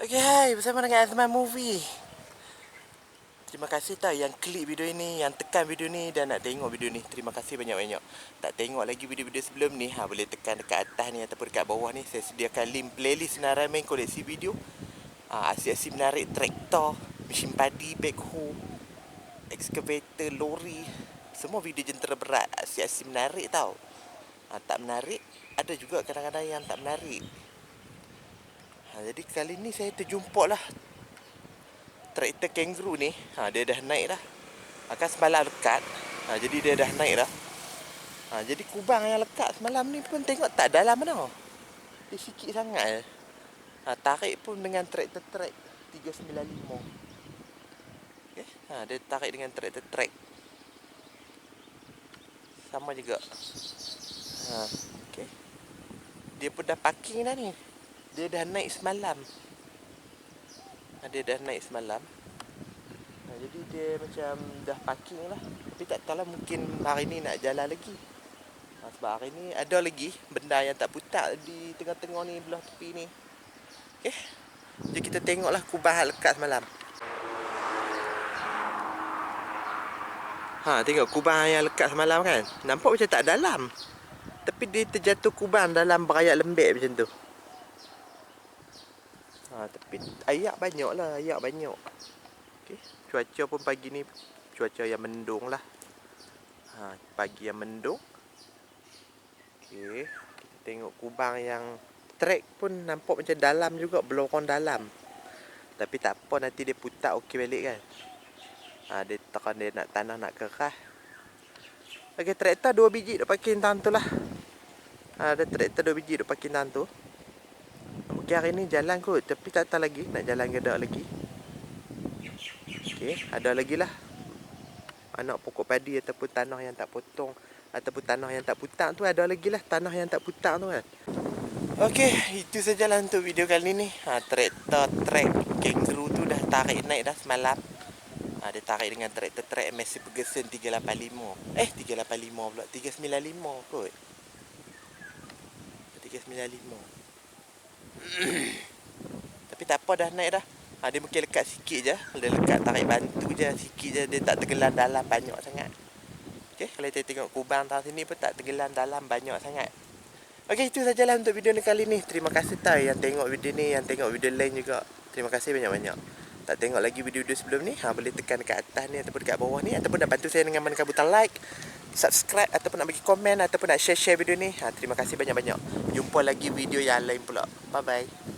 Okay, hai, bersama dengan Azman Movie. Terima kasih tau yang klik video ini, yang tekan video ni dan nak tengok video ni. Terima kasih banyak-banyak. Tak tengok lagi video-video sebelum ni, boleh tekan dekat atas ni ataupun dekat bawah ni. Saya sediakan link playlist Senarai Main koleksi video. Asyik-asyik menarik traktor, mesin padi, backhoe, excavator, lori. Semua video jentera berat. Asyik-asyik menarik tau. Tak menarik, ada juga kadang-kadang yang tak menarik. Jadi kali ni saya terjumpa lah traktor kangaroo ni. Dia dah naik dah. Kan semalam lekat. Jadi dia dah naik dah. Jadi kubang yang lekat semalam ni pun tengok tak dalam mana. Dia sikit sangat. Tarik pun dengan traktor trek 395. Okay. Dia tarik dengan traktor trek. Sama juga. Okay. Dia pun dah parking dah ni. Dia dah naik semalam. Dia dah naik semalam. Jadi dia macam dah parking lah. Tapi tak tahu lah, mungkin hari ni nak jalan lagi. Sebab hari ni ada lagi benda yang tak putar di tengah-tengah ni, belah tepi ni. Okay. Jadi kita tengoklah kubah lekat semalam. Tengok kubah yang lekat semalam kan. Nampak macam tak dalam. Tapi dia terjatuh kubang dalam berayak lembek macam tu. Tapi ayak banyak lah, ayak banyak. Okay. Cuaca pun pagi ni cuaca yang mendung lah. Pagi yang mendung. Okay. Kita tengok kubang yang trek pun nampak macam dalam juga, belorong dalam. Tapi tak apa, nanti dia putar okey balik kan. Dia tekan dia nak tanah nak keras. Okay, traktor 2 biji duk parking tahan tu lah. Ada traktor 2 biji duk parking tahan tu. Mungkin hari ni jalan kot, tapi tak tahu lagi nak jalan ke tak lagi. Okay, ada lagi lah anak pokok padi ataupun tanah yang tak potong, ataupun tanah yang tak putar tu, ada lagi lah tanah yang tak putar tu kan. Okay, itu sajalah untuk video kali ni. Traktor trek kangaroo tu dah tarik naik dah semalam. Dia tarik dengan traktor trek Massey Ferguson 385. 385 pula, 395 kot. 395. Tapi tak apa, dah naik dah. Dia mungkin lekat sikit je. Dia lekat tarik bantu je, sikit je. Dia tak tergelam dalam banyak sangat. Okay, kalau kita tengok kubang tang sini pun tak tergelam dalam banyak sangat. Okay, itu sajalah untuk video ni kali ni. Terima kasih tau yang tengok video ni, yang tengok video lain juga. Terima kasih banyak-banyak. Tak tengok lagi video-video sebelum ni, boleh tekan dekat atas ni ataupun dekat bawah ni, ataupun nak bantu saya dengan menekan butang like, subscribe, ataupun nak bagi komen, ataupun nak share-share video ni. Terima kasih banyak-banyak. Jumpa lagi video yang lain pula. Bye-bye.